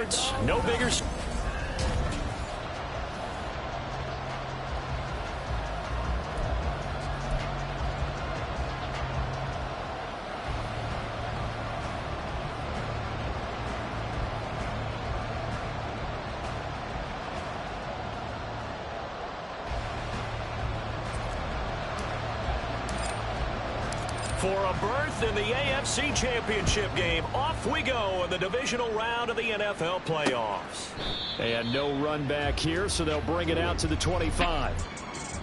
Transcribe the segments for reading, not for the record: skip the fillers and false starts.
Sports. No bigger. For a berth in the AFC Championship game, off we go in the divisional round of the NFL playoffs. And no run back here, so they'll bring it out to the 25.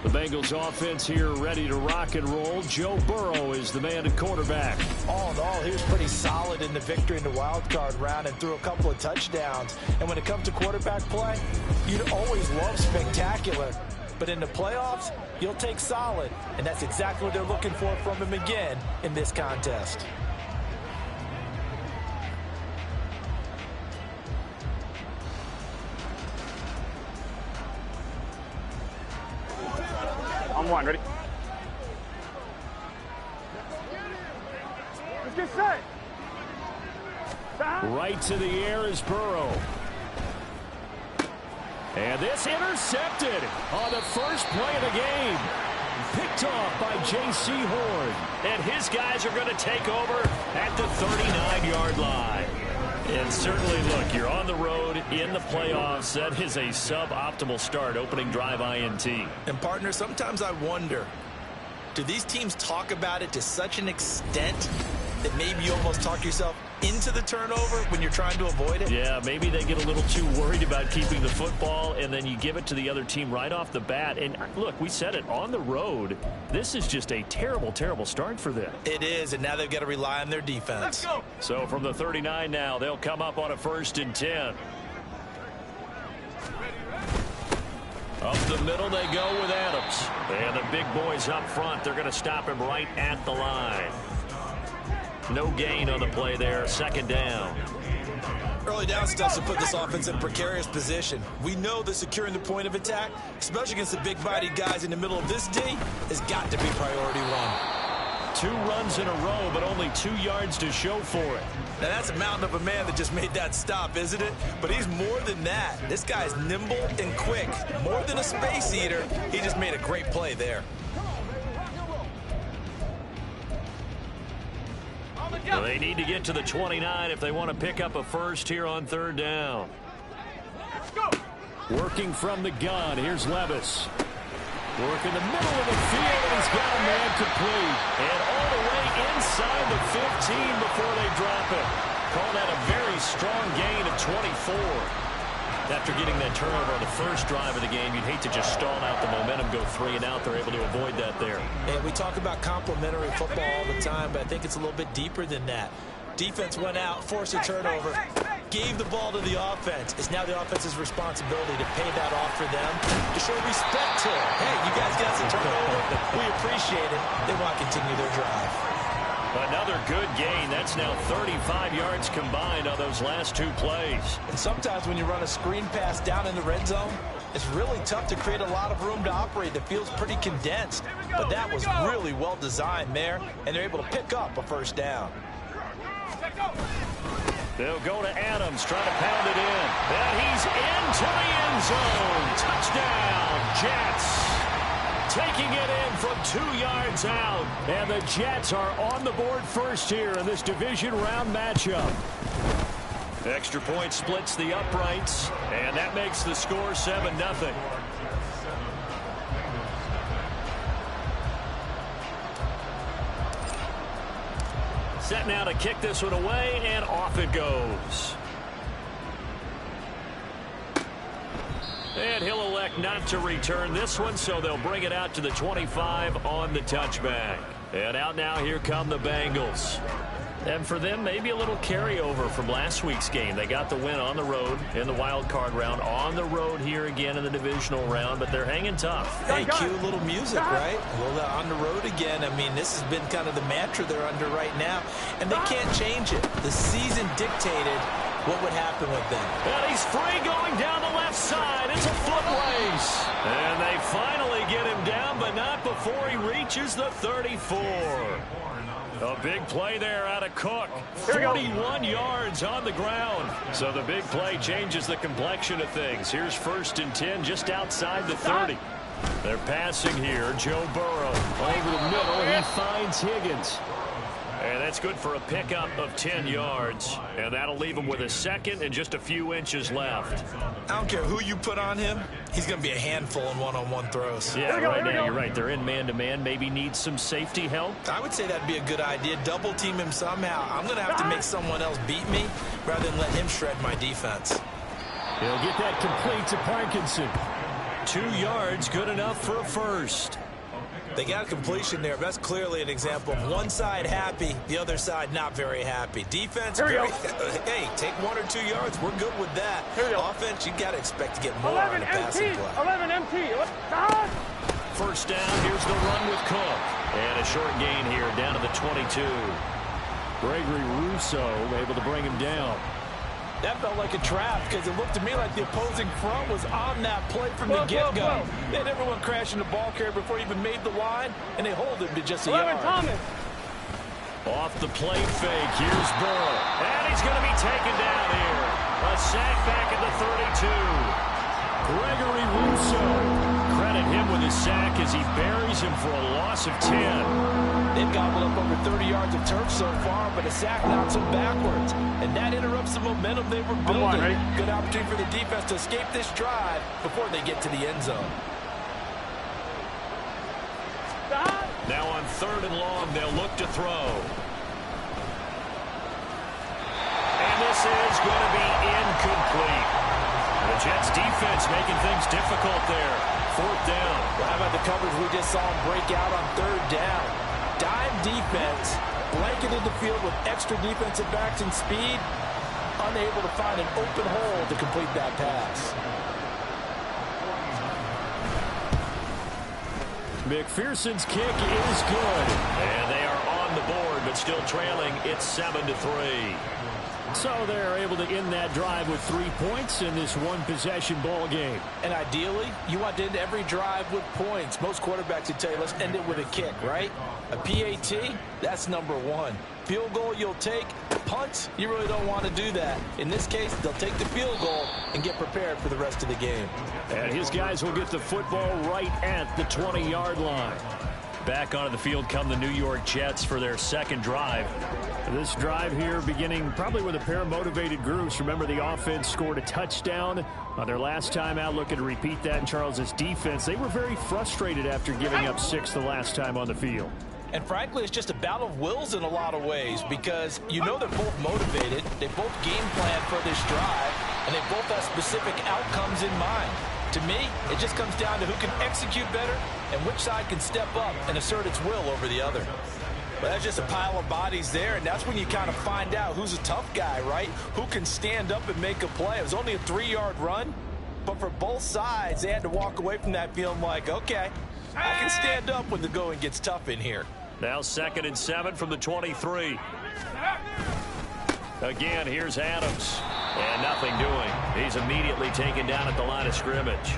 The Bengals offense here ready to rock and roll. Joe Burrow is the man at quarterback. All in all, he was pretty solid in the victory in the wild card round and threw a couple of touchdowns. And when it comes to quarterback play, you'd always love spectacular. But in the playoffs, you'll take solid. And that's exactly what they're looking for from him again in this contest. On one, ready? Let's get set. Right to the air is Burrow. And this intercepted on the first play of the game. Picked off by J.C. Horn. And his guys are going to take over at the 39-yard line. And certainly, look, you're on the road in the playoffs. That is a suboptimal start, opening drive INT. And, partner, sometimes I wonder, do these teams talk about it to such an extent that maybe you almost talk yourself into the turnover when you're trying to avoid it? Yeah, maybe they get a little too worried about keeping the football, and then you give it to the other team right off the bat. And look, we said it, on the road, this is just a terrible, terrible start for them. It is, and now they've got to rely on their defense. Let's go. So from the 39 now, they'll come up on a 1st and 10. Up the middle they go with Adams. And the big boys up front, they're going to stop him right at the line. No gain on the play there, 2nd down. Early down stuff to put this offense in a precarious position. We know that securing the point of attack, especially against the big-bodied guys in the middle of this D, has got to be priority one. 2 runs in a row, but only 2 yards to show for it. Now, that's a mountain of a man that just made that stop, isn't it? But he's more than that. This guy's nimble and quick. More than a space eater, he just made a great play there. Well, they need to get to the 29 if they want to pick up a first here on 3rd down. Let's go. Working from the gun, here's Levis. Working the middle of the field, and he's got a man complete. And all the way inside the 15 before they drop it. Call that a very strong gain of 24. After getting that turnover on the first drive of the game, you'd hate to just stall out the momentum, go 3 and out. They're able to avoid that there. And we talk about complementary football all the time, but I think it's a little bit deeper than that. Defense went out, forced a turnover, gave the ball to the offense. It's now the offense's responsibility to pay that off for them, to show respect to it. Hey, you guys got some turnover. We appreciate it. They want to continue their drive. Another good gain. That's now 35 yards combined on those last 2 plays. And sometimes when you run a screen pass down in the red zone, it's really tough to create a lot of room to operate. It feels pretty condensed. But that was really well designed there, and they're able to pick up a 1st down. They'll go to Adams, trying to pound it in. And he's into the end zone. Touchdown, Jets. Taking it in from 2 yards out. And the Jets are on the board first here in this division round matchup. Extra point splits the uprights, and that makes the score 7-0. Set now to kick this one away, and off it goes. And he'll elect not to return this one, so they'll bring it out to the 25 on the touchback. And out now, here come the Bengals. And for them, maybe a little carryover from last week's game. They got the win on the road in the wild card round, on the road here again in the divisional round, but they're hanging tough. Hey, cue a little music, right? Well, on the road again. I mean, this has been kind of the mantra they're under right now, and they can't change it. The season dictated what would happen with them. And he's free going down the left side. It's a foot race. And they finally get him down, but not before he reaches the 34. A big play there out of Cook. 41 yards on the ground. So the big play changes the complexion of things. Here's 1st and 10 just outside the 30. They're passing here. Joe Burrow over the middle. He finds Higgins. And that's good for a pickup of 10 yards. And that'll leave him with a 2nd and just a few inches left. I don't care who you put on him. He's going to be a handful in one-on-one throws. Yeah, right now you're right. They're in man-to-man. Maybe need some safety help. I would say that'd be a good idea. Double team him somehow. I'm going to have to make someone else beat me rather than let him shred my defense. He'll get that complete to Parkinson. 2 yards, good enough for a first. They got a completion there. That's clearly an example of one side happy, the other side not very happy. Defense, hey, take 1 or 2 yards. We're good with that. Offense, you got to expect to get more on the passing play. 11 MT. First down, here's the run with Cook. And a short gain here down to the 22. Gregory Rousseau able to bring him down. That felt like a trap because it looked to me like the opposing front was on that play from the get-go. They had everyone crashing the ball carrier before he even made the line, and they hold him to just a yard. Thomas. Off the plate fake, here's Burrow. And he's going to be taken down here. A sack back at the 32. Gregory Rousseau. Credit him with his sack as he buries him for a loss of 10. They've gobbled up over 30 yards of turf so far, but a sack knocks them backwards. And that interrupts the momentum they were building. Good opportunity for the defense to escape this drive before they get to the end zone. Now on 3rd and long, they'll look to throw. And this is going to be incomplete. The Jets defense making things difficult there. 4th down. Well, how about the coverage we just saw him break out on 3rd down? Dime defense, blanketed the field with extra defensive backs and speed, unable to find an open hole to complete that pass. McPherson's kick is good. And they are on the board, but still trailing. It's 7-3. So they're able to end that drive with 3 points in this one-possession ball game. And ideally, you want to end every drive with points. Most quarterbacks would tell you, let's end it with a kick, right? A PAT, that's number 1. Field goal you'll take. Punts, you really don't want to do that. In this case, they'll take the field goal and get prepared for the rest of the game. And his guys will get the football right at the 20-yard line. Back onto the field come the New York Jets for their 2nd drive. This drive here beginning probably with a pair of motivated groups. Remember, the offense scored a touchdown on their last time out. Looking to repeat that in Charles' defense. They were very frustrated after giving up 6 the last time on the field. And frankly, it's just a battle of wills in a lot of ways because you know they're both motivated. They both game plan for this drive, and they both have specific outcomes in mind. To me, it just comes down to who can execute better and which side can step up and assert its will over the other. But that's just a pile of bodies there, and that's when you kind of find out who's a tough guy, right? Who can stand up and make a play. It was only a 3-yard run, but for both sides, they had to walk away from that feeling like, okay, I can stand up when the going gets tough in here. Now 2nd and 7 from the 23. Again, here's Adams. And nothing doing. He's immediately taken down at the line of scrimmage.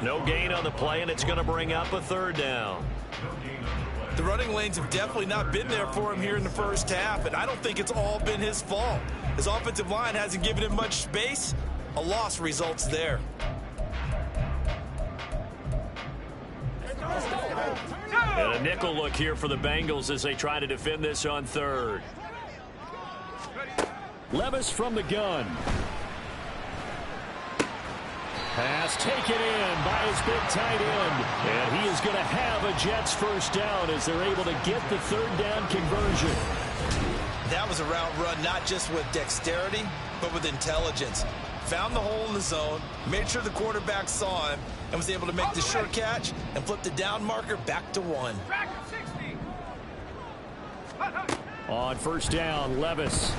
No gain on the play, and it's going to bring up a 3rd down. The running lanes have definitely not been there for him here in the first half, and I don't think it's all been his fault. His offensive line hasn't given him much space. A loss results there. And a nickel look here for the Bengals as they try to defend this on 3rd. Levis from the gun. Pass taken in by his big tight end. And he is going to have a Jets 1st down as they're able to get the 3rd down conversion. That was a route run not just with dexterity, but with intelligence. Found the hole in the zone, made sure the quarterback saw him, and was able to make the sure catch and flip the down marker back to 1. On 1st down, Levis.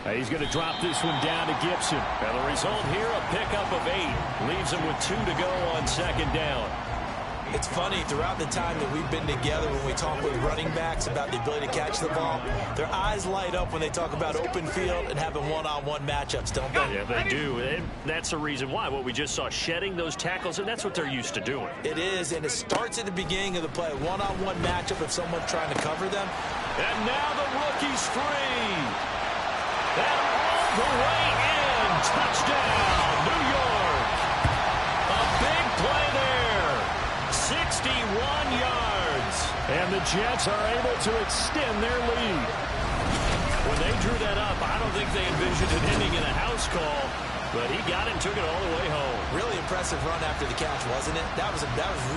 He's going to drop this one down to Gibson. And the result here, a pickup of 8. Leaves him with 2 to go on 2nd down. It's funny, throughout the time that we've been together, when we talk with running backs about the ability to catch the ball, their eyes light up when they talk about open field and having one-on-one matchups, don't they? Yeah, they do. And that's the reason why. What we just saw, shedding those tackles, and that's what they're used to doing. It is, and it starts at the beginning of the play. One-on-one matchup if someone's trying to cover them. And now the rookie's free. And all the way in. Touchdown, New York. A big play there. 61 yards. And the Jets are able to extend their lead. When they drew that up, I don't think they envisioned it ending in a house call. But he got it and took it all the way home. Really impressive run after the catch, wasn't it? That was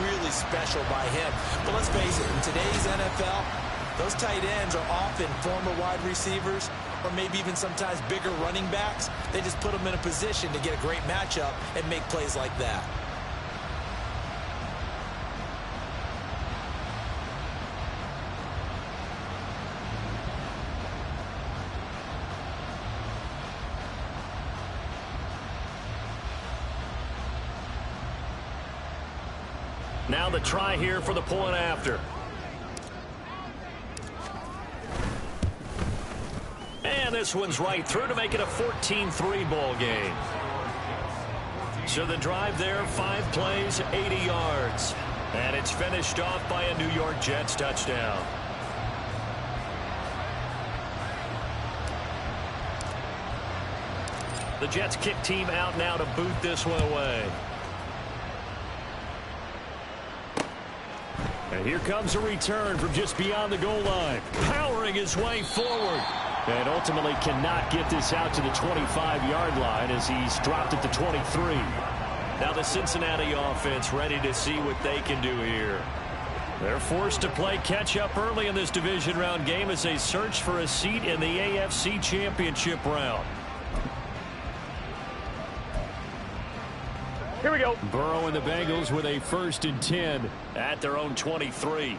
really special by him. But let's face it, in today's NFL, those tight ends are often former wide receivers or maybe even sometimes bigger running backs. They just put them in a position to get a great matchup and make plays like that. Now the try here for the point after. And this one's right through to make it a 14-3 ball game. So the drive there, 5 plays, 80 yards. And it's finished off by a New York Jets touchdown. The Jets kick team out now to boot this one away. And here comes a return from just beyond the goal line. Powering his way forward. And ultimately cannot get this out to the 25-yard line as he's dropped at the 23. Now the Cincinnati offense ready to see what they can do here. They're forced to play catch-up early in this division round game as they search for a seat in the AFC Championship round. Here we go. Burrow and the Bengals with a 1st and 10 at their own 23.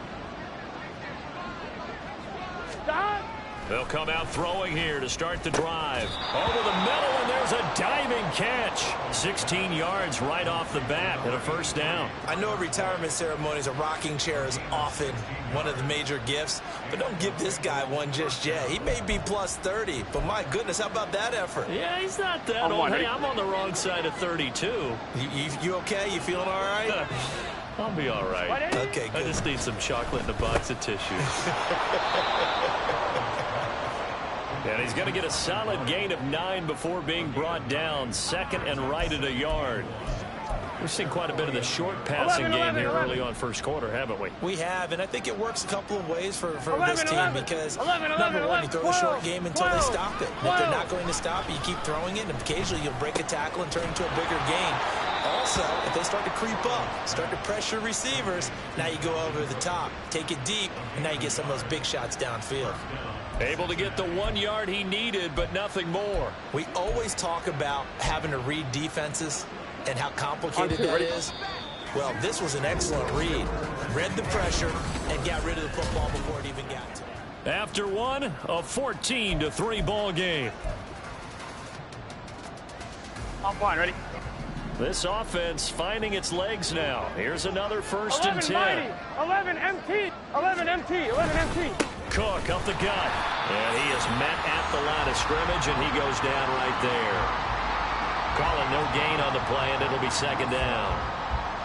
Stop. They'll come out throwing here to start the drive. Over the middle, and there's a diving catch. 16 yards right off the bat and a 1st down. I know at retirement ceremonies, a rocking chair is often one of the major gifts, but don't give this guy one just yet. He may be plus 30, but my goodness, how about that effort? Yeah, he's not that old. Hey, I'm on the wrong side of 32. You okay? You feeling all right? I'll be all right. Okay, good. I just need some chocolate and a box of tissues. And he's going to get a solid gain of 9 before being brought down. 2nd and right at a yard. We've seen quite a bit of the short passing game here early on first quarter, haven't we? We have, and I think it works a couple of ways for this team because, number one, you throw the short game until they stop it. And if they're not going to stop it, you keep throwing it, and occasionally you'll break a tackle and turn it into a bigger gain. Also, if they start to creep up, start to pressure receivers, now you go over the top, take it deep, and now you get some of those big shots downfield. Able to get the 1 yard he needed, but nothing more. We always talk about having to read defenses and how complicated that is. Well, this was an excellent read. Read the pressure and got rid of the football before it even got to him. After one, a 14-3 ball game. I'm fine. Ready? This offense finding its legs now. Here's another 1st and 10. Mighty. 11 MT. 11 MT. 11 MT. Cook up the gut. And he is met at the line of scrimmage, and he goes down right there. Calling no gain on the play, and it'll be 2nd down.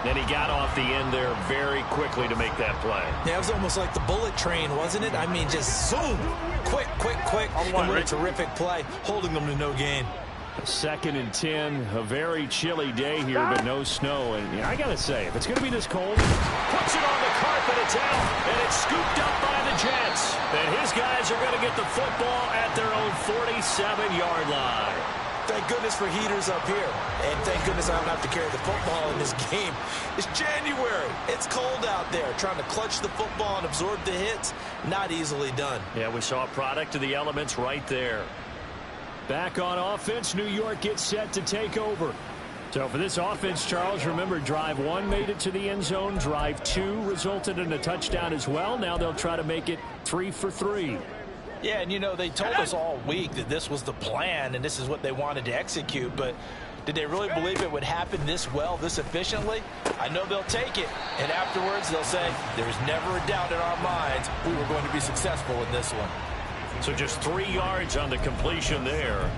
Then he got off the end there very quickly to make that play. Yeah, it was almost like the bullet train, wasn't it? I mean, just zoom. Quick, quick, quick. And what a terrific play, holding them to no gain. 2nd and 10, a very chilly day here, but no snow. And I got to say, if it's going to be this cold, puts it on the carpet, it's out, and it's scooped up by the Jets. And his guys are going to get the football at their own 47-yard line. Thank goodness for heaters up here. And thank goodness I don't have to carry the football in this game. It's January. It's cold out there. Trying to clutch the football and absorb the hits, not easily done. Yeah, we saw a product of the elements right there. Back on offense, New York gets set to take over. So for this offense, Charles, remember, drive 1 made it to the end zone. Drive 2 resulted in a touchdown as well. Now they'll try to make it 3 for 3. Yeah, and you know, they told us all week that this was the plan and this is what they wanted to execute, but Did they really believe it would happen this well, this efficiently? I know they'll take it, and afterwards they'll say, there's never a doubt in our minds we were going to be successful in this one. So just 3 yards on the completion there,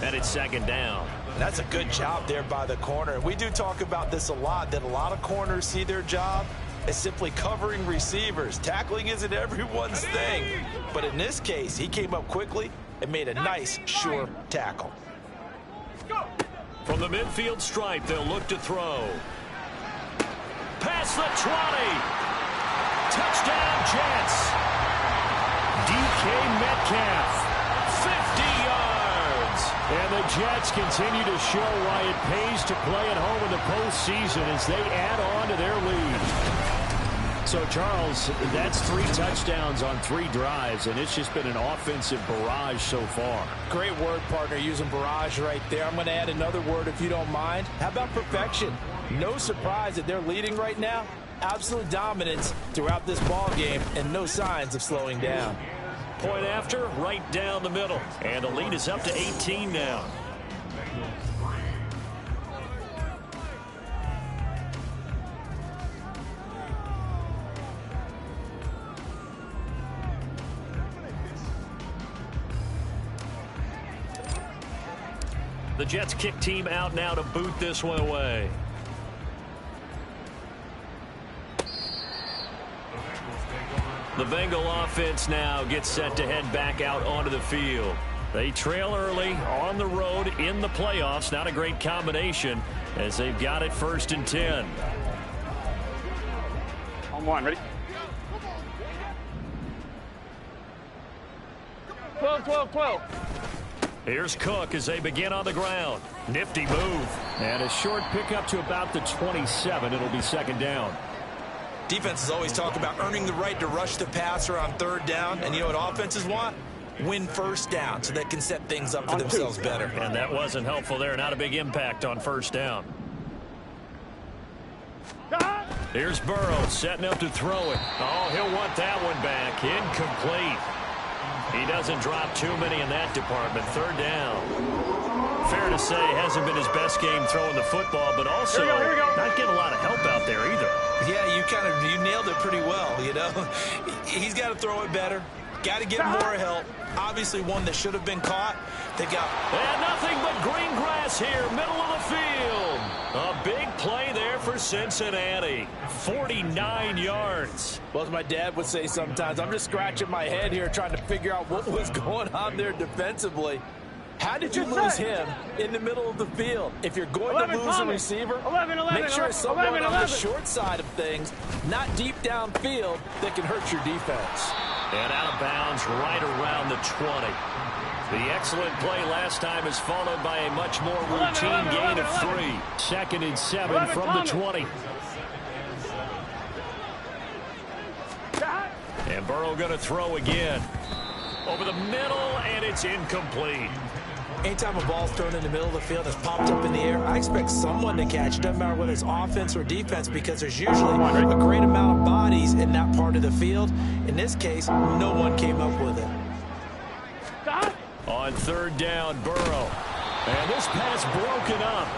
and it's second down. That's a good job there by the corner. We do talk about this a lot, that a lot of corners see their job as simply covering receivers. Tackling isn't everyone's thing. But in this case, he came up quickly and made a nice, sure tackle. From the midfield stripe, they'll look to throw. Past the 20. Touchdown, Jets. DK Metcalf, 50 yards. And the Jets continue to show why it pays to play at home in the postseason as they add on to their lead. So, Charles, that's 3 touchdowns on 3 drives, and it's just been an offensive barrage so far. Great word, partner, using barrage right there. I'm going to add another word if you don't mind. How about perfection? No surprise that they're leading right now. Absolute dominance throughout this ball game and no signs of slowing down. Point after, right down the middle. And the lead is up to 18 now. The Jets kick team out now to boot this one away. The Bengal offense now gets set to head back out onto the field. They trail early on the road in the playoffs. Not a great combination as they've got it 1st and 10. On 1, ready? 12, 12, 12. Here's Cook as they begin on the ground. Nifty move. And a short pickup to about the 27. It'll be second down. Defenses always talk about earning the right to rush the passer on 3rd down. And you know what offenses want? Win 1st down so they can set things up for themselves better. And that wasn't helpful there. Not a big impact on 1st down. Here's Burrow setting up to throw it. Oh, he'll want that one back. Incomplete. He doesn't drop too many in that department. 3rd down. Fair to say, hasn't been his best game throwing the football, but also here we go. not getting a lot of help out there either. Yeah, you nailed it pretty well, you know. He's got to throw it better. Got to get more help. Obviously one that should have been caught. They got... And nothing but green grass here, middle of the field. A big play there for Cincinnati. 49 yards. Well, as my dad would say sometimes, I'm just scratching my head here trying to figure out what was going on there defensively. How did you lose him in the middle of the field? If you're going to lose a receiver, make sure it's someone on the short side of things, not deep downfield, that can hurt your defense. And out of bounds right around the 20. The excellent play last time is followed by a much more routine gain of 3. 2nd and 7 from the 20. And Burrow going to throw again. Over the middle, and it's incomplete. Anytime a ball's thrown in the middle of the field that's popped up in the air, I expect someone to catch. Doesn't matter whether it's offense or defense, because there's usually a great amount of bodies in that part of the field. In this case, no one came up with it. On 3rd down, Burrow. And this pass broken up.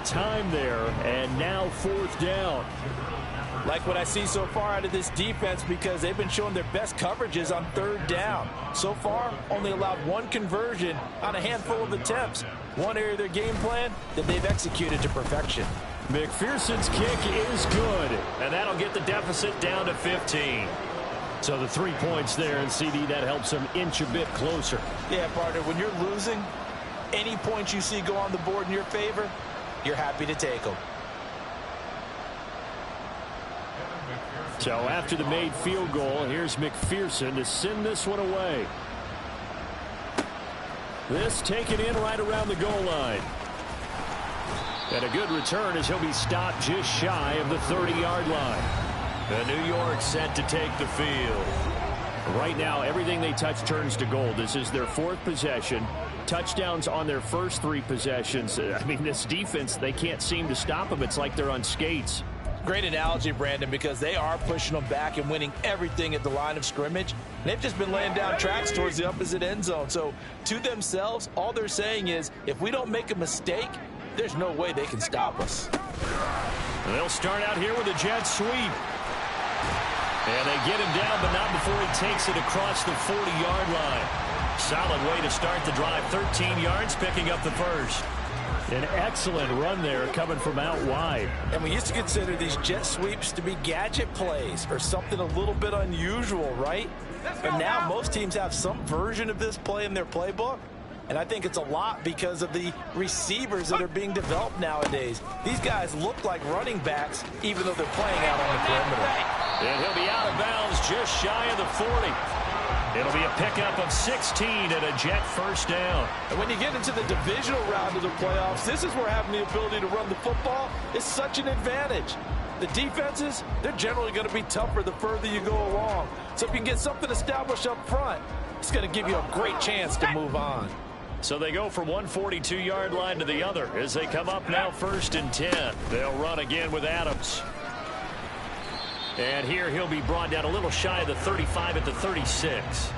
Time there, and now fourth down. Like what I see so far out of this defense, because they've been showing their best coverages on third down. So far, only allowed one conversion on a handful of attempts. One area of their game plan that they've executed to perfection. McPherson's kick is good, and that'll get the deficit down to 15. So the 3 points there, and CD, that helps them inch a bit closer. Yeah, partner, when you're losing, any points you see go on the board in your favor, you're happy to take them. So after the made field goal, here's McPherson to send this one away. This taken in right around the goal line. And a good return as he'll be stopped just shy of the 30-yard line. The New York set to take the field. Right now, everything they touch turns to gold. This is their fourth possession. Touchdowns on their first 3 possessions. I mean, this defense, they can't seem to stop them. It's like they're on skates. Great analogy, Brandon, because they are pushing them back and winning everything at the line of scrimmage. They've just been laying down tracks towards the opposite end zone. So to themselves, all they're saying is, if we don't make a mistake, there's no way they can stop us. They'll start out here with a jet sweep. And they get him down, but not before he takes it across the 40-yard line. Solid way to start the drive. 13 yards, picking up the first. An excellent run there coming from out wide. And we used to consider these jet sweeps to be gadget plays or something a little bit unusual, right? But now most teams have some version of this play in their playbook. And I think it's a lot because of the receivers that are being developed nowadays. These guys look like running backs even though they're playing out on the perimeter. And he'll be out of bounds just shy of the 40. It'll be a pickup of 16 and a Jet first down. And when you get into the divisional round of the playoffs, this is where having the ability to run the football is such an advantage. The defenses, they're generally going to be tougher the further you go along. So if you can get something established up front, it's going to give you a great chance to move on. So they go from one 42-yard line to the other as they come up now 1st and 10. They'll run again with Adams. And here he'll be brought down a little shy of the 35 at the 36.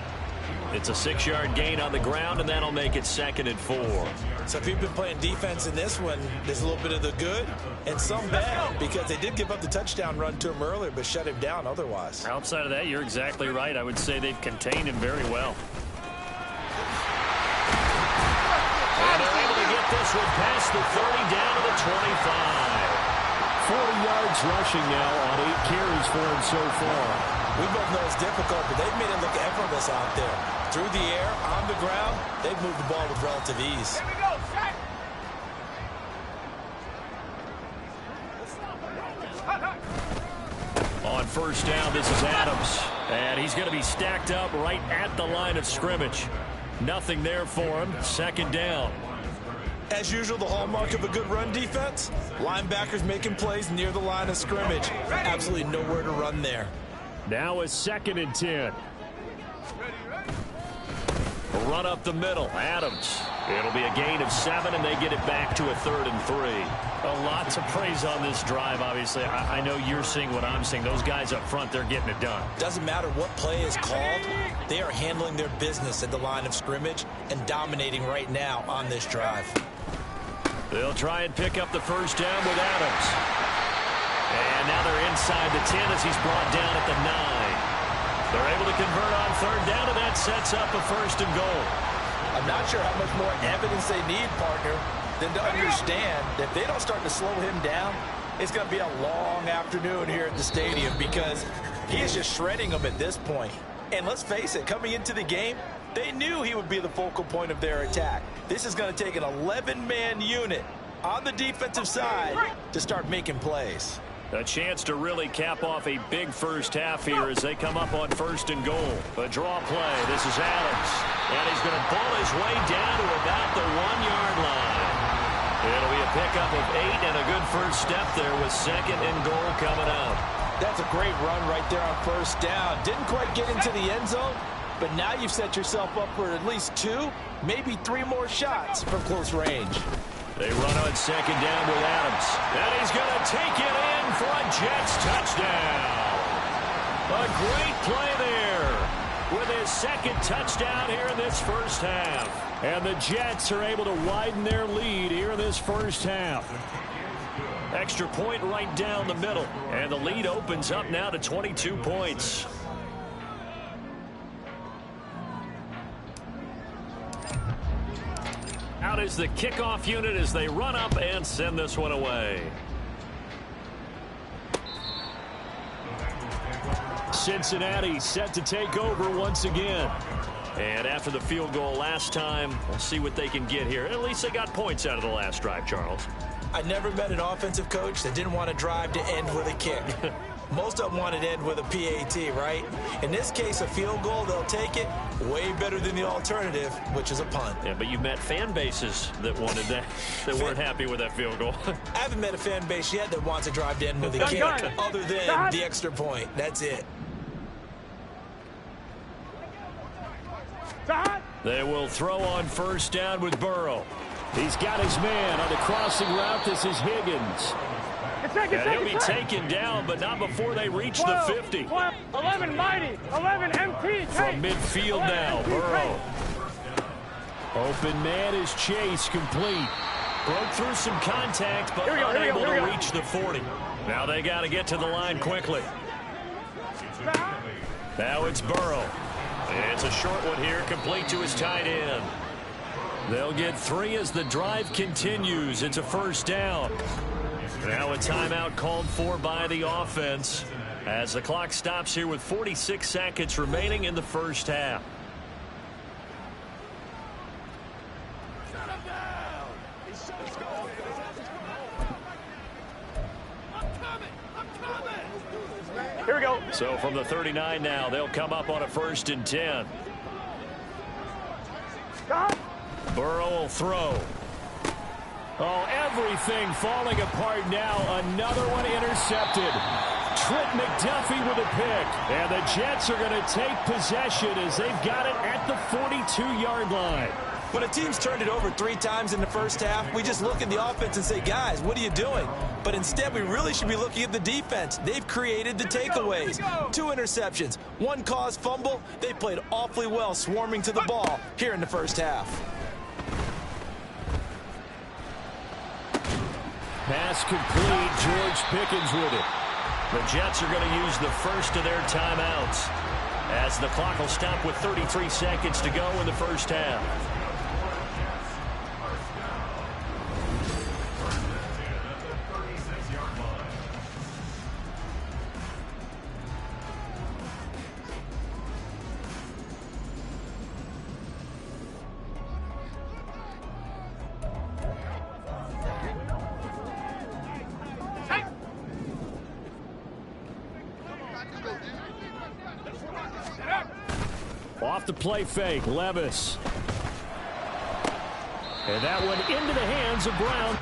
It's a 6-yard gain on the ground, and that'll make it 2nd and 4. So if you've been playing defense in this one, there's a little bit of the good and some bad, because they did give up the touchdown run to him earlier, but shut him down otherwise. Outside of that, you're exactly right. I would say they've contained him very well. And they're able to get this one past the 30 down to the 25. 40 yards rushing now on 8 carries for him so far. We both know it's difficult, but they've made it look effortless out there. Through the air, on the ground, they've moved the ball with relative ease. On 1st down, this is Adams. And he's going to be stacked up right at the line of scrimmage. Nothing there for him. 2nd down. As usual, the hallmark of a good run defense, linebackers making plays near the line of scrimmage. Absolutely nowhere to run there. Now a 2nd and 10. Run up the middle. Adams. It'll be a gain of 7, and they get it back to a 3rd and 3. A lot to praise on this drive, obviously. I know you're seeing what I'm seeing. Those guys up front, they're getting it done. Doesn't matter what play is called. They are handling their business at the line of scrimmage and dominating right now on this drive. They'll try and pick up the first down with Adams. And now they're inside the 10 as he's brought down at the 9. They're able to convert on 3rd down, and that sets up a 1st and goal. I'm not sure how much more evidence they need, partner, than to understand that if they don't start to slow him down, it's going to be a long afternoon here at the stadium, because he is just shredding them at this point. And let's face it, coming into the game, they knew he would be the focal point of their attack. This is going to take an 11-man unit on the defensive side to start making plays. A chance to really cap off a big first half here as they come up on 1st and goal. A draw play. This is Adams. And he's going to pull his way down to about the 1-yard line. It'll be a pickup of 8 and a good first step there with 2nd and goal coming up. That's a great run right there on 1st down. Didn't quite get into the end zone, but now you've set yourself up for at least 2, maybe 3 more shots from close range. They run on 2nd down with Adams. And he's going to take it in for a Jets touchdown. A great play there. with his second touchdown here in this first half. And the Jets are able to widen their lead here in this first half. Extra point right down the middle. And the lead opens up now to 22 points. Out is the kickoff unit as they run up and send this one away. Cincinnati set to take over once again. And after the field goal last time, we'll see what they can get here. At least they got points out of the last drive, Charles. I never met an offensive coach that didn't want to drive to end with a kick. Most of them wanted to end with a PAT, right? In this case, a field goal, they'll take it. Way better than the alternative, which is a punt. Yeah, but you've met fan bases that wanted that, that weren't happy with that field goal. I haven't met a fan base yet that wants to drive to end with a kick, other than the extra point. That's it. They will throw on first down with Burrow. He's got his man on the crossing route. This is Higgins. And he'll be taken down, but not before they reach 12, the 50. 12, 11 mighty, 11 MT. From midfield now, Burrow. Open man is Chase, complete. Broke through some contact, but unable to reach the 40. Now they got to get to the line quickly. Now it's Burrow. It's a short one here, complete to his tight end. They'll get 3 as the drive continues. It's a first down. Now a timeout called for by the offense as the clock stops here with 46 seconds remaining in the first half. Here we go. So from the 39 now, they'll come up on a 1st and 10. Burrow will throw. Oh, everything falling apart now. Another one intercepted. Trent McDuffie with a pick. And the Jets are going to take possession as they've got it at the 42-yard line. When a team's turned it over 3 times in the first half, we just look at the offense and say, guys, what are you doing? But instead, we really should be looking at the defense. They've created the takeaways. 2 interceptions, 1 caused fumble. They played awfully well swarming to the ball here in the first half. Pass complete. George Pickens with it. The Jets are going to use the first of their timeouts as the clock will stop with 33 seconds to go in the first half. Off the play fake, Levis. And that one into the hands of Brown.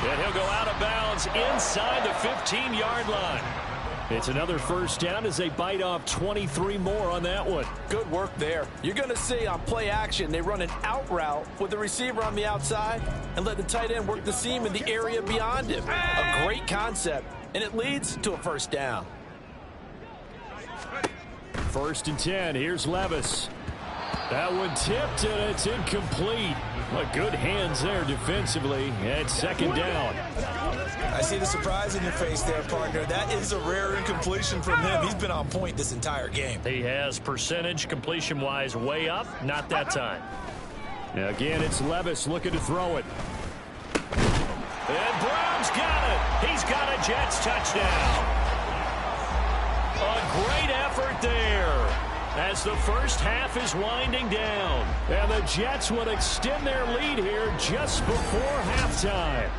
And he'll go out of bounds inside the 15-yard line. It's another first down as they bite off 23 more on that one. Good work there. You're going to see on play action, they run an out route with the receiver on the outside and let the tight end work the seam in the area beyond him. A great concept, and it leads to a first down. 1st and 10. Here's Levis. That one tipped, and it's incomplete. But good hands there defensively. And 2nd down. I see the surprise in your face there, partner. That is a rare incompletion from him. He's been on point this entire game. He has percentage completion-wise way up. Not that time. Now again, it's Levis looking to throw it. And Brown's got it. He's got a Jets touchdown. A great effort there as the first half is winding down. And the Jets will extend their lead here just before halftime.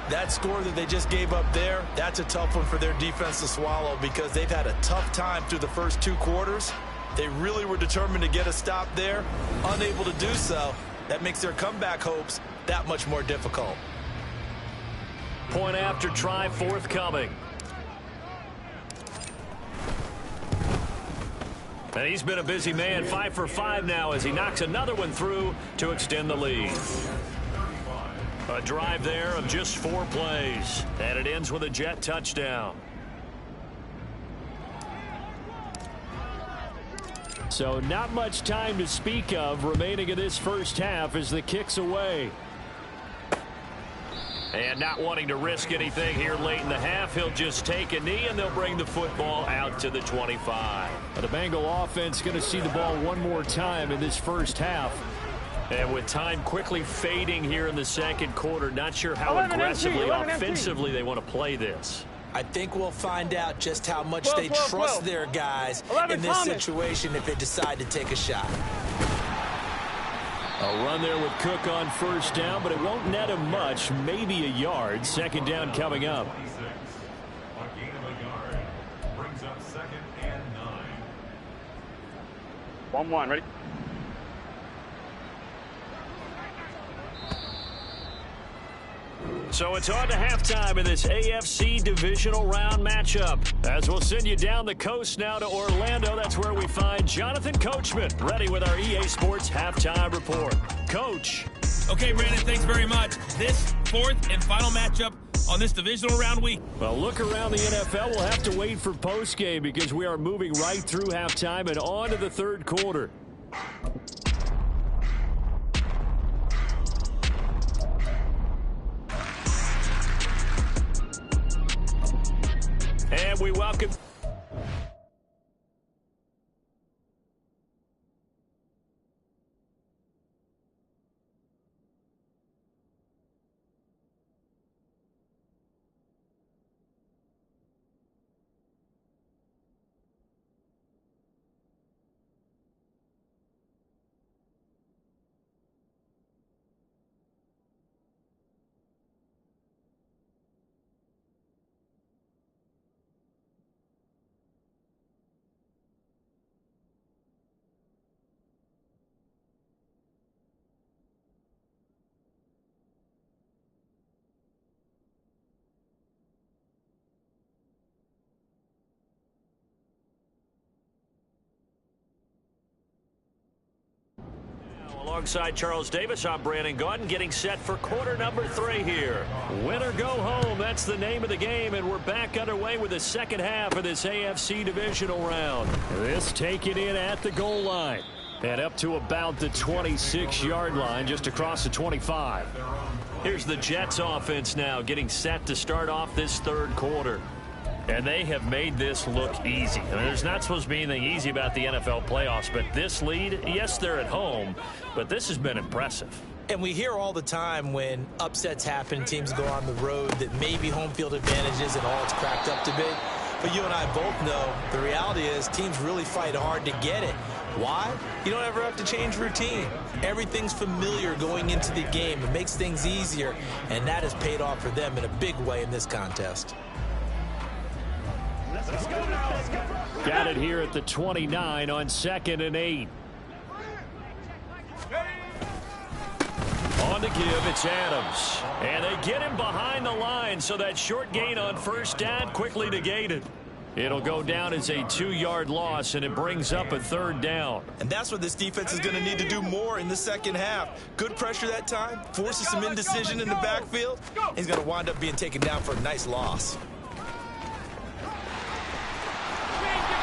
That score that they just gave up there, that's a tough one for their defense to swallow because they've had a tough time through the first 2 quarters. They really were determined to get a stop there, unable to do so. That makes their comeback hopes that much more difficult. Point after try forthcoming. And he's been a busy man, 5 for 5 now as he knocks another one through to extend the lead. A drive there of just 4 plays. And it ends with a Jet touchdown. So not much time to speak of remaining in this first half as the kick's away. And not wanting to risk anything here late in the half, he'll just take a knee and they'll bring the football out to the 25. The Bengal offense going to see the ball one more time in this first half. And with time quickly fading here in the second quarter, not sure how aggressively, offensively they want to play this. I think we'll find out just how much they trust their guys in this situation if they decide to take a shot. A run there with Cook on first down, but it won't net him much, maybe a yard. Second down coming up. Brings up 2nd and 9. 1-1, ready? So it's on to halftime in this AFC divisional round matchup. As we'll send you down the coast now to Orlando, that's where we find Jonathan Coachman, ready with our EA Sports halftime report. Coach. Okay, Brandon, thanks very much. This 4th and final matchup on this divisional round week. Well, look around the NFL. We'll have to wait for postgame because we are moving right through halftime and on to the third quarter. And we welcome... Alongside Charles Davis, I'm Brandon Gaudin, getting set for quarter number 3 here. Win or go home, that's the name of the game, and we're back underway with the second half of this AFC divisional round. This taken in at the goal line and up to about the 26-yard line, just across the 25. Here's the Jets offense now getting set to start off this third quarter. And they have made this look easy. I mean, there's not supposed to be anything easy about the NFL playoffs, but this lead, yes, they're at home, but this has been impressive. And we hear all the time when upsets happen, teams go on the road, that maybe home field advantage isn't all it's cracked up to be. But you and I both know the reality is teams really fight hard to get it. Why? You don't ever have to change routine. Everything's familiar going into the game. It makes things easier, and that has paid off for them in a big way in this contest. Got it here at the 29 on 2nd and 8. On to give, it's Adams. And they get him behind the line, so that short gain on first down quickly negated. It'll go down as a 2-yard loss, and it brings up a third down. And that's what this defense is going to need to do more in the second half. Good pressure that time, forces some indecision in the backfield. He's going to wind up being taken down for a nice loss.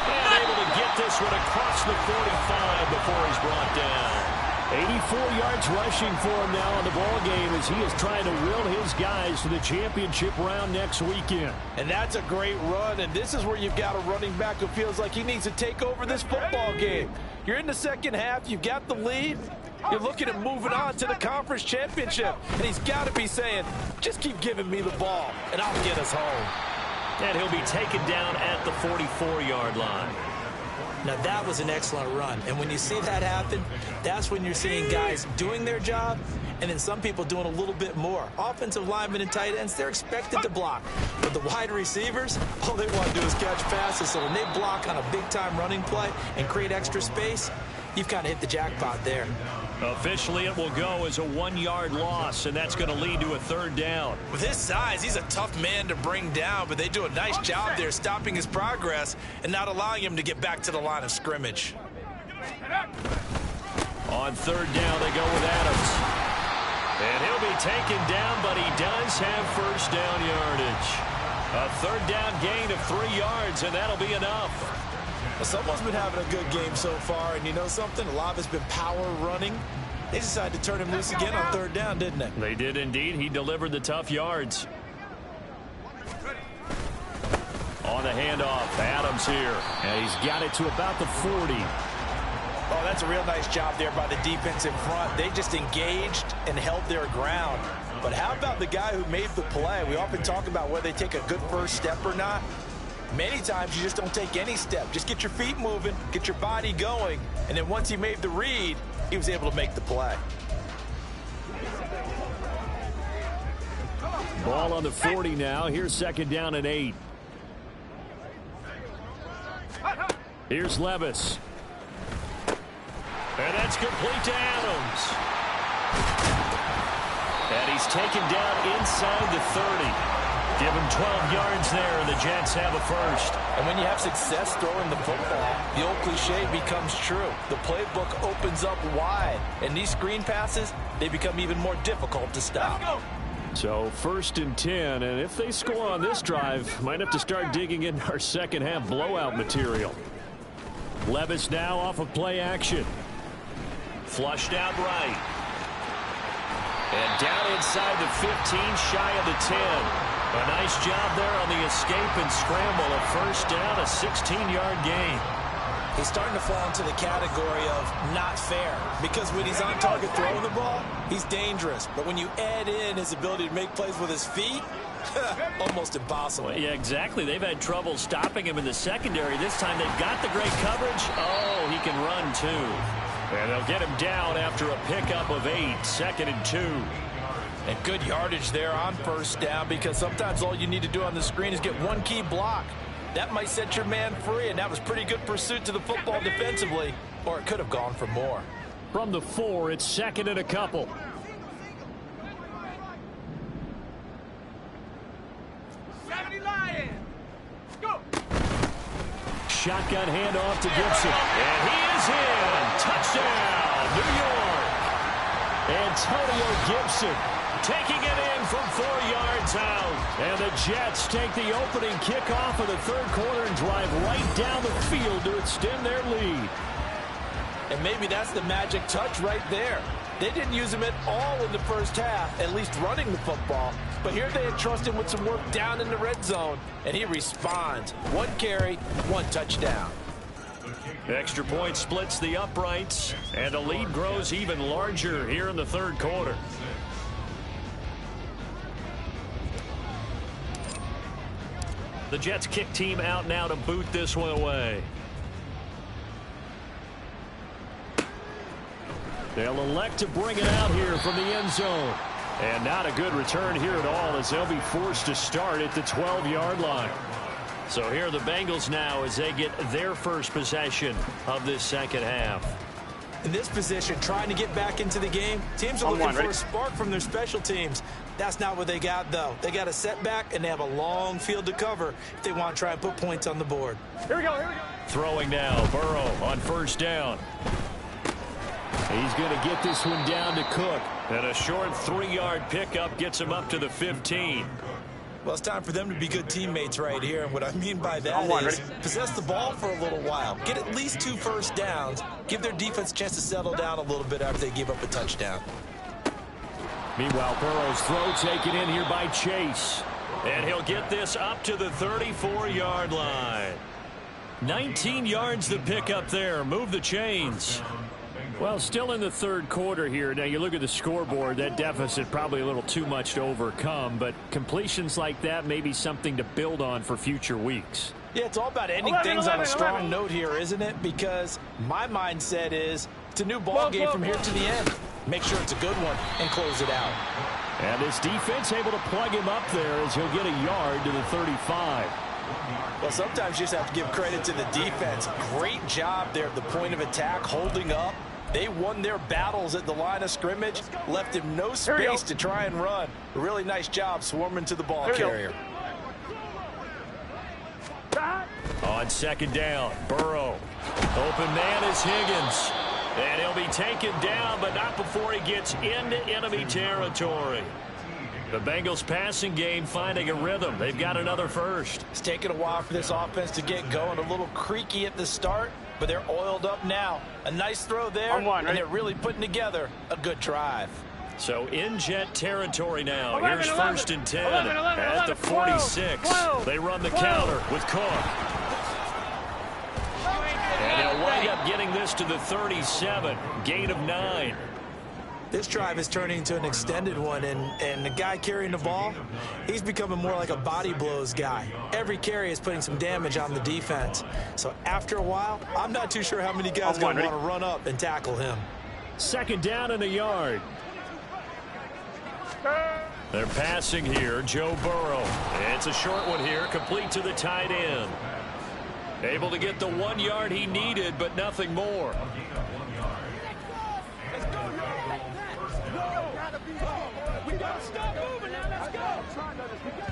And able to get this one across the 45 before he's brought down. 84 yards rushing for him now in the ball game as he is trying to will his guys to the championship round next weekend. And that's a great run, and this is where you've got a running back who feels like he needs to take over this football game. You're in the second half, you've got the lead, you're looking at moving on to the conference championship, and he's got to be saying, just keep giving me the ball, and I'll get us home. And he'll be taken down at the 44-yard line. Now, that was an excellent run. And when you see that happen, that's when you're seeing guys doing their job and then some people doing a little bit more. Offensive linemen and tight ends, they're expected to block. But the wide receivers, all they want to do is catch passes. So when they block on a big-time running play and create extra space, you've kind of hit the jackpot there. Officially, it will go as a 1-yard loss, and that's going to lead to a 3rd down. With his size, he's a tough man to bring down, but they do a nice job there stopping his progress and not allowing him to get back to the line of scrimmage. On 3rd down, they go with Adams. And he'll be taken down, but he does have 1st down yardage. A 3rd down gain of 3 yards, and that'll be enough. Well, someone's been having a good game so far, and you know something? A lot of it's been power running. They decided to turn him loose again on 3rd down, didn't they? They did indeed. He delivered the tough yards. On the handoff, Adams here. And he's got it to about the 40. Oh, that's a real nice job there by the defense in front. They just engaged and held their ground. But how about the guy who made the play? We often talk about whether they take a good first step or not. Many times you just don't take any step. Just get your feet moving, get your body going, and then once he made the read, he was able to make the play. Ball on the 40 now. Here's 2nd down and 8. Here's Levis. And that's complete to Adams. And he's taken down inside the 30. Give him 12 yards there, and the Jets have a 1st. And when you have success throwing the football, the old cliche becomes true. The playbook opens up wide, and these screen passes, they become even more difficult to stop. So 1st and 10, and if they score on this drive, might have to start digging in our second half blowout material. Levis now off of play action. Flushed out right. And down inside the 15, shy of the 10. A nice job there on the escape and scramble. A 1st down, a 16-yard gain. He's starting to fall into the category of not fair, because when he's on target throwing the ball, he's dangerous. But when you add in his ability to make plays with his feet, almost impossible. Well, yeah, exactly. They've had trouble stopping him in the secondary. This time they've got the great coverage. Oh, he can run too. And they'll get him down after a pickup of 8, 2nd and 2. And good yardage there on 1st down, because sometimes all you need to do on the screen is get one key block. That might set your man free, and that was pretty good pursuit to the football defensively, or it could have gone for more. From the 4, it's 2nd and a couple. Shotgun handoff to Gibson. And he is in. Touchdown, New York. Antonio Gibson taking it in from 4 yards out. And the Jets take the opening kickoff of the 3rd quarter and drive right down the field to extend their lead. And maybe that's the magic touch right there. They didn't use him at all in the 1st half, at least running the football. But here they entrust him with some work down in the red zone, and he responds. 1 carry, 1 touchdown. Extra point splits the uprights, and the lead grows even larger here in the 3rd quarter. The Jets kick team out now to boot this one away. They'll elect to bring it out here from the end zone. And not a good return here at all, as they'll be forced to start at the 12-yard line. So here are the Bengals now as they get their first possession of this second half. In this position, trying to get back into the game, teams are looking for a spark from their special teams. That's not what they got, though. They got a setback, and they have a long field to cover if they want to try and put points on the board. Here we go, here we go. Throwing now, Burrow on 1st down. He's going to get this one down to Cook. And a short 3-yard pickup gets him up to the 15. Well, it's time for them to be good teammates right here. And what I mean by that is possess the ball for a little while. Get at least 2 first downs. Give their defense a chance to settle down a little bit after they give up a touchdown. Meanwhile, Burrow's throw taken in here by Chase. And he'll get this up to the 34-yard line. 19 yards to pick up there. Move the chains. Well, still in the third quarter here. Now, you look at the scoreboard, that deficit probably a little too much to overcome, but completions like that may be something to build on for future weeks. Yeah, it's all about ending things on a strong note here, isn't it? Because my mindset is it's a new ball game from here to the end. Make sure it's a good one and close it out. And this defense able to plug him up there as he'll get a yard to the 35. Well, sometimes you just have to give credit to the defense. Great job there at the point of attack, holding up. They won their battles at the line of scrimmage, left him no space to try and run. A really nice job swarming to the ball carrier. On second down, Burrow. Open man is Higgins. And he'll be taken down, but not before he gets into enemy territory. The Bengals passing game finding a rhythm. They've got another first. It's taken a while for this offense to get going. A little creaky at the start, but they're oiled up now. A nice throw there, and they're really putting together a good drive. So in Jet territory now. Here's first and 10 at the 46. They run the counter with Cook. And they'll wind up getting this to the 37. Gain of 9. This drive is turning into an extended one, and the guy carrying the ball, he's becoming more like a body blows guy. Every carry is putting some damage on the defense. So after a while, I'm not too sure how many guys are going to want to run up and tackle him. Second down and a yard. They're passing here, Joe Burrow. It's a short one here, complete to the tight end. Able to get the 1 yard he needed, but nothing more.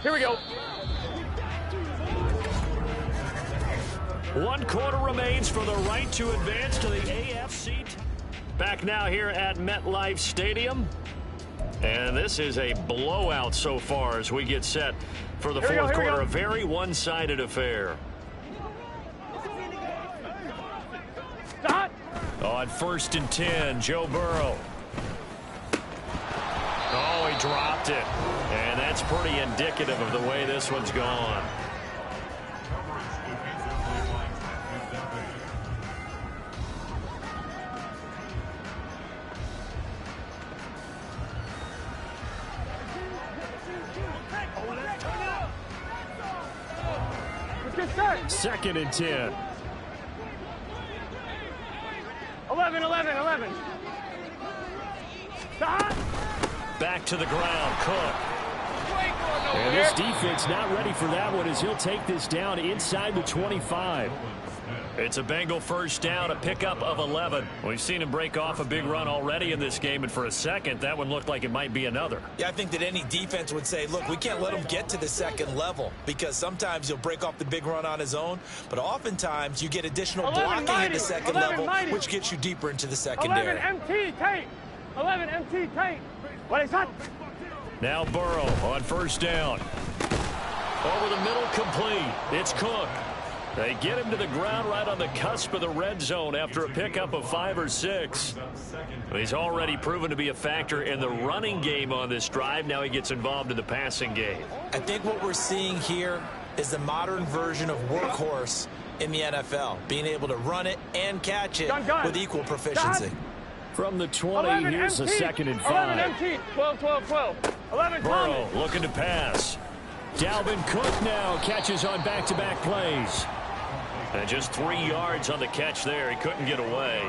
Here we go. 1 quarter remains for the right to advance to the AFC. Back now here at MetLife Stadium. And this is a blowout so far as we get set for the fourth quarter. A very one-sided affair. On first and 10, Joe Burrow. Oh, he dropped it. And that's pretty indicative of the way this one's gone. Second and 10. 11. Back to the ground, Cook. And this defense not ready for that one as he'll take this down inside the 25. It's a Bengal first down, a pickup of 11. We've seen him break off a big run already in this game, and for a second, that one looked like it might be another. Yeah, I think that any defense would say, look, we can't let him get to the second level because sometimes he'll break off the big run on his own, but oftentimes you get additional blocking at the second level, which gets you deeper into the secondary. 11 MT tight. 11 MT tight. What is that? Now Burrow on first down. Over the middle, complete. It's Cook. They get him to the ground right on the cusp of the red zone after a pickup of 5 or 6. He's already proven to be a factor in the running game on this drive. Now he gets involved in the passing game. I think what we're seeing here is the modern version of workhorse in the NFL, being able to run it and catch it with equal proficiency. From the 20, here's a second and 5. 11 MT. 12. 11 Burrow looking to pass. Dalvin Cook now catches on back-to-back plays. And just 3 yards on the catch there. He couldn't get away.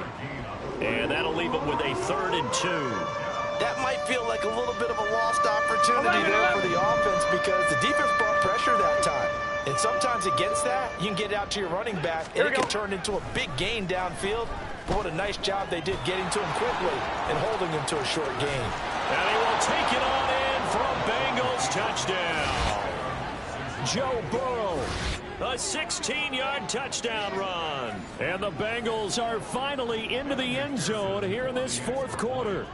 And that'll leave him with a 3rd and 2. That might feel like a little bit of a lost opportunity there for the offense because the defense brought pressure that time. And sometimes against that, you can get out to your running back, and it can turn into a big gain downfield. But what a nice job they did getting to him quickly and holding him to a short gain. And he will take it on in for a Bengals touchdown. Joe Burrow, a 16-yard touchdown run. And the Bengals are finally into the end zone here in this fourth quarter.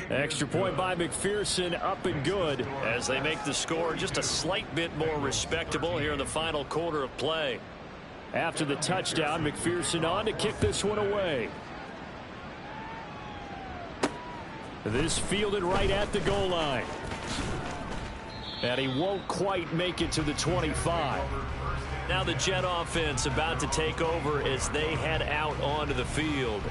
Extra point by McPherson, up and good as they make the score just a slight bit more respectable here in the final quarter of play. After the touchdown, McPherson on to kick this one away. This fielded right at the goal line. And he won't quite make it to the 25. Now the Jet offense about to take over as they head out onto the field.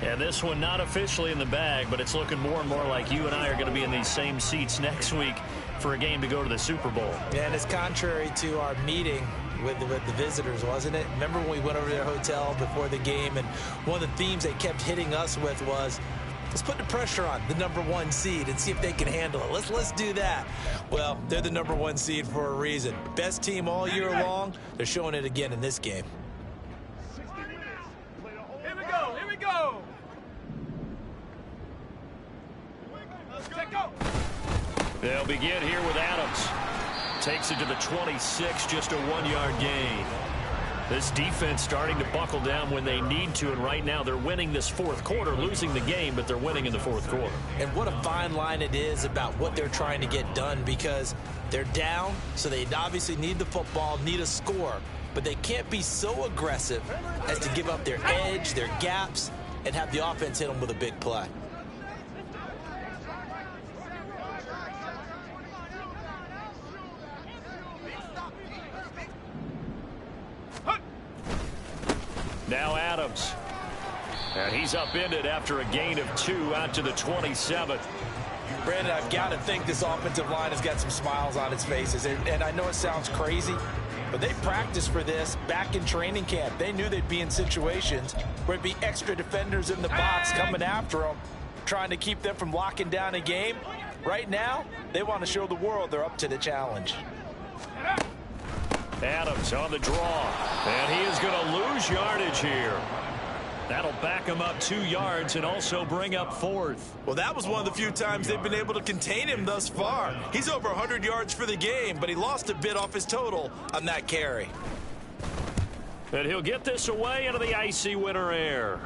And this one not officially in the bag, but it's looking more and more like you and I are going to be in these same seats next week for a game to go to the Super Bowl. And it's contrary to our meeting with the visitors, wasn't it? Remember when we went over to their hotel before the game, and one of the themes they kept hitting us with was, let's put the pressure on the #1 seed and see if they can handle it. Let's do that. Well, they're the #1 seed for a reason. Best team all year long. They're showing it again in this game. Here we go. Here we go. Let's go. They'll begin here with Adams. Takes it to the 26, just a 1-yard gain. This defense starting to buckle down when they need to, and right now they're winning this fourth quarter, losing the game, but they're winning in the fourth quarter. And what a fine line it is about what they're trying to get done, because they're down, so they obviously need the football, need a score, but they can't be so aggressive as to give up their edge, their gaps, and have the offense hit them with a big play. Now Adams. And he's upended after a gain of 2 out to the 27. Brandon, I've got to think this offensive line has got some smiles on its faces. And I know it sounds crazy, but they practiced for this back in training camp. They knew they'd be in situations where it'd be extra defenders in the box coming after them, trying to keep them from locking down a game. Right now, they want to show the world they're up to the challenge. Adams on the draw, and he is going to lose yardage here. That'll back him up 2 yards and also bring up 4th. Well, that was one of the few times they've been able to contain him thus far. He's over 100 yards for the game, but he lost a bit off his total on that carry. And he'll get this away into the icy winter air.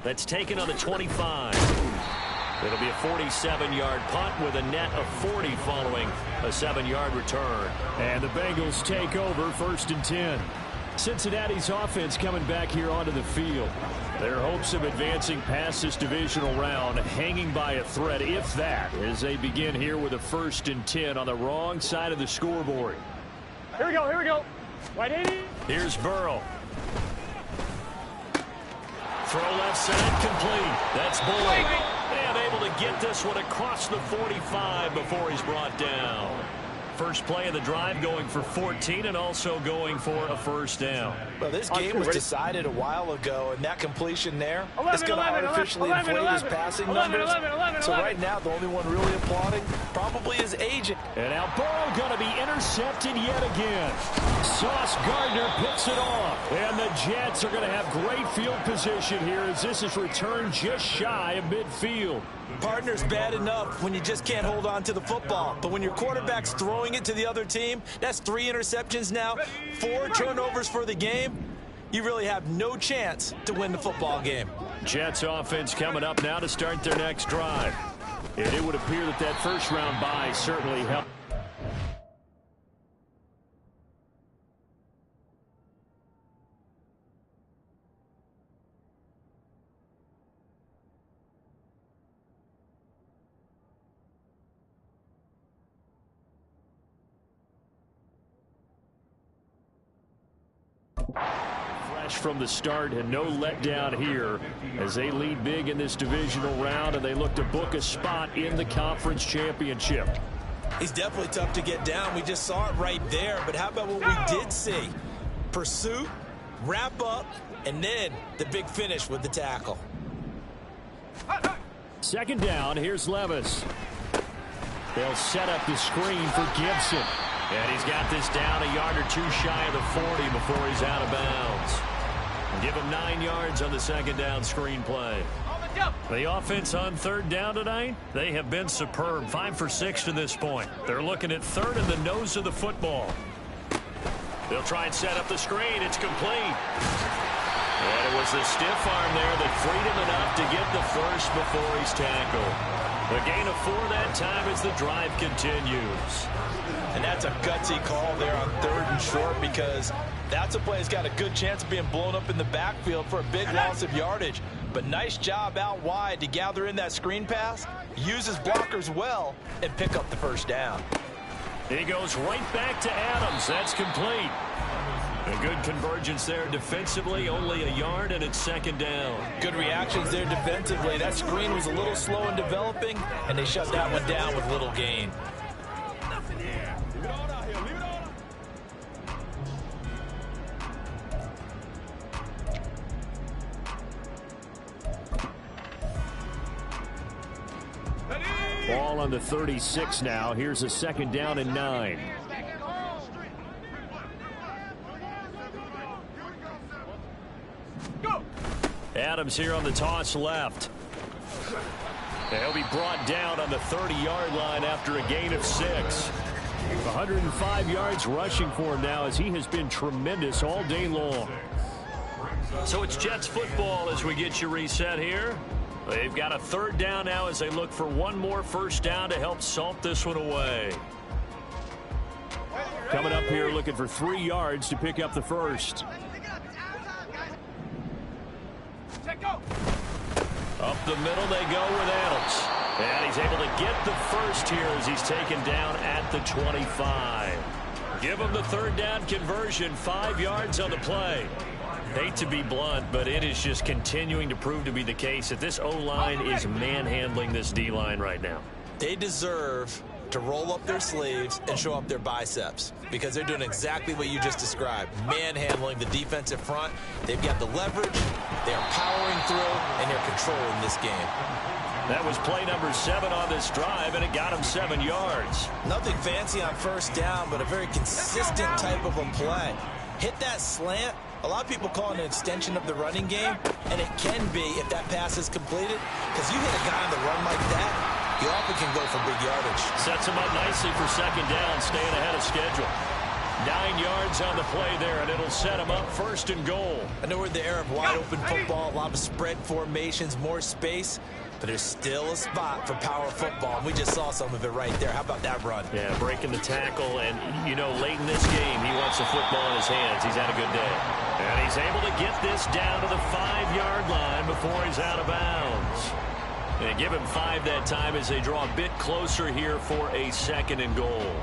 That's taken on the 25. It'll be a 47-yard punt with a net of 40 following a 7-yard return. And the Bengals take over 1st and 10. Cincinnati's offense coming back here onto the field. Their hopes of advancing past this divisional round hanging by a thread, if that, as they begin here with a 1st and 10 on the wrong side of the scoreboard. Here we go. Here we go. White 80. Here's Burrow. Throw left side, complete. That's Boyd. And able to get this one across the 45 before he's brought down. First play of the drive going for 14 and also going for a 1st down. Well, this game was decided a while ago, and that completion there is going to artificially inflate his passing numbers. So right now, the only one really applauding probably his agent. And now Burrow going to be intercepted yet again. Sauce Gardner picks it off. And the Jets are going to have great field position here as this is returned just shy of midfield. Partner's bad enough when you just can't hold on to the football. But when your quarterback's throwing it to the other team, that's 3 interceptions now, 4 turnovers for the game. You really have no chance to win the football game. Jets offense coming up now to start their next drive. And it would appear that that first-round bye certainly helped. Fresh from the start and no letdown here as they lead big in this divisional round and they look to book a spot in the conference championship. He's definitely tough to get down. We just saw it right there. But how about what we did see? Pursuit, wrap up, and then the big finish with the tackle. 2nd down, here's Levis. They'll set up the screen for Gibson. And he's got this down a yard or 2 shy of the 40 before he's out of bounds. Give him 9 yards on the 2nd down screen play. The offense on 3rd down tonight, they have been superb. 5 for 6 to this point. They're looking at 3rd in the nose of the football. They'll try and set up the screen. It's complete. And it was the stiff arm there that freed him enough to get the first before he's tackled. A gain of 4 that time as the drive continues. And that's a gutsy call there on 3rd and short, because that's a play that's got a good chance of being blown up in the backfield for a big loss of yardage. But nice job out wide to gather in that screen pass, use his blockers well, and pick up the first down. He goes right back to Adams. That's complete. A good convergence there defensively, only a yard, and it's 2nd down. Good reactions there defensively. That screen was a little slow in developing, and they shut that one down with little gain. Ball on the 36 now. Here's a 2nd down and 9. Adams here on the toss left. He'll be brought down on the 30-yard line after a gain of 6. 105 yards rushing for him now, as he has been tremendous all day long. So it's Jets football as we get you reset here. They've got a 3rd down now as they look for one more first down to help salt this one away. Coming up here looking for 3 yards to pick up the first. Up the middle they go with Adams. And he's able to get the first here as he's taken down at the 25. Give him the 3rd down conversion, 5 yards on the play. Hate to be blunt, but it is just continuing to prove to be the case that this O-line is manhandling this D-line right now. They deserve to roll up their sleeves and show up their biceps, because they're doing exactly what you just described, manhandling the defensive front. They've got the leverage, they're powering through, and they're controlling this game. That was play number 7 on this drive, and it got him 7 yards. Nothing fancy on first down, but a very consistent type of a play. Hit that slant. A lot of people call it an extension of the running game, and it can be if that pass is completed, because you hit a guy on the run like that, you often can go for big yardage. Sets him up nicely for 2nd down, staying ahead of schedule. 9 yards on the play there, and it'll set him up 1st and goal. I know we're in the era of wide open football, a lot of spread formations, more space, but there's still a spot for power football, and we just saw some of it right there. How about that run? Yeah, breaking the tackle, and, you know, late in this game, he wants the football in his hands. He's had a good day. And he's able to get this down to the 5-yard line before he's out of bounds. And give him 5 that time as they draw a bit closer here for a 2nd and goal.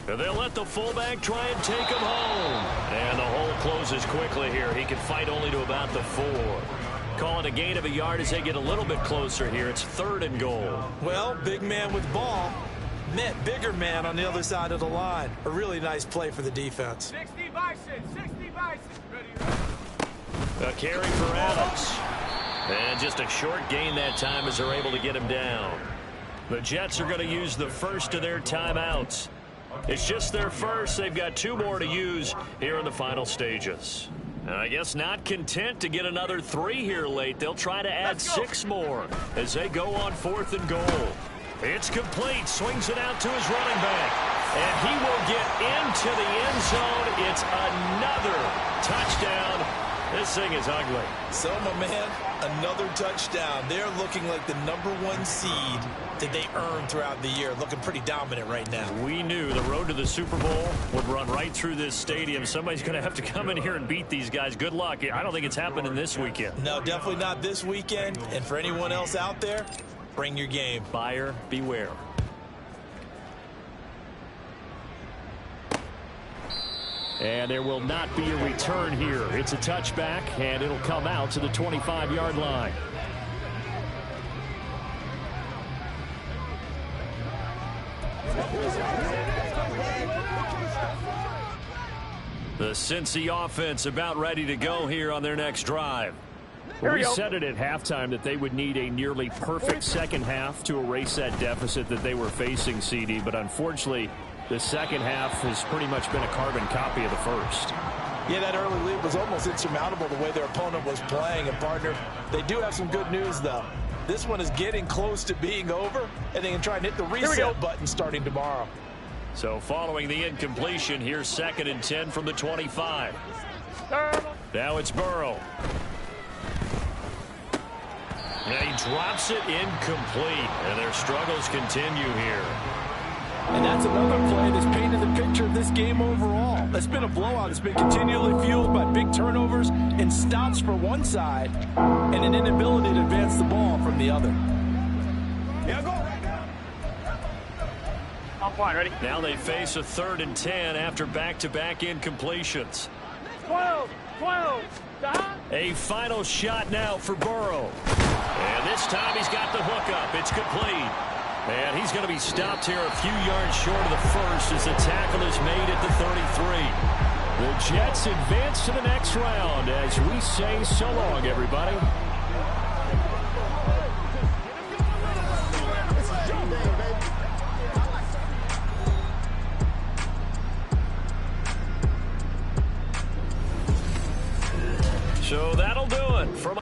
They'll let the fullback try and take him home. And the hole closes quickly here. He can fight only to about the 4. Call it a gain of a yard as they get a little bit closer here. It's 3rd and goal. Well, big man with ball met bigger man on the other side of the line. A really nice play for the defense. 60 Bison. Ready. A carry for Adams. And just a short gain that time as they're able to get him down. The Jets are going to use the first of their timeouts. It's just their first. They've got 2 more to use here in the final stages. And I guess not content to get another 3 here late. They'll try to add 6 more as they go on 4th and goal. It's complete. Swings it out to his running back. And he will get into the end zone. It's another touchdown. This thing is ugly. So, my man, another touchdown. They're looking like the #1 seed that they earned throughout the year. Looking pretty dominant right now. We knew the road to the Super Bowl would run right through this stadium. Somebody's going to have to come in here and beat these guys. Good luck. I don't think it's happening this weekend. No, definitely not this weekend. And for anyone else out there, bring your game. Buyer beware. And there will not be a return here. It's a touchback, and it'll come out to the 25-yard line. The Cincy offense about ready to go here on their next drive. We said it at halftime that they would need a nearly perfect second half to erase that deficit that they were facing, CD, but unfortunately, the second half has pretty much been a carbon copy of the first. Yeah, that early lead was almost insurmountable the way their opponent was playing. And, partner, they do have some good news, though. This one is getting close to being over, and they can try and hit the reset button starting tomorrow. So following the incompletion, here's 2nd and 10 from the 25. Now it's Burrow. And he drops it incomplete, and their struggles continue here. And that's another play that's painted the picture of this game overall. It's been a blowout. It's been continually fueled by big turnovers and stops for one side and an inability to advance the ball from the other. Yeah, go. On point, ready? Now they face a 3rd and 10 after back-to-back incompletions. 12. A final shot now for Burrow. And this time he's got the hookup. It's complete. And he's going to be stopped here a few yards short of the first as the tackle is made at the 33. The Jets advance to the next round as we say so long, everybody. So that'll do it from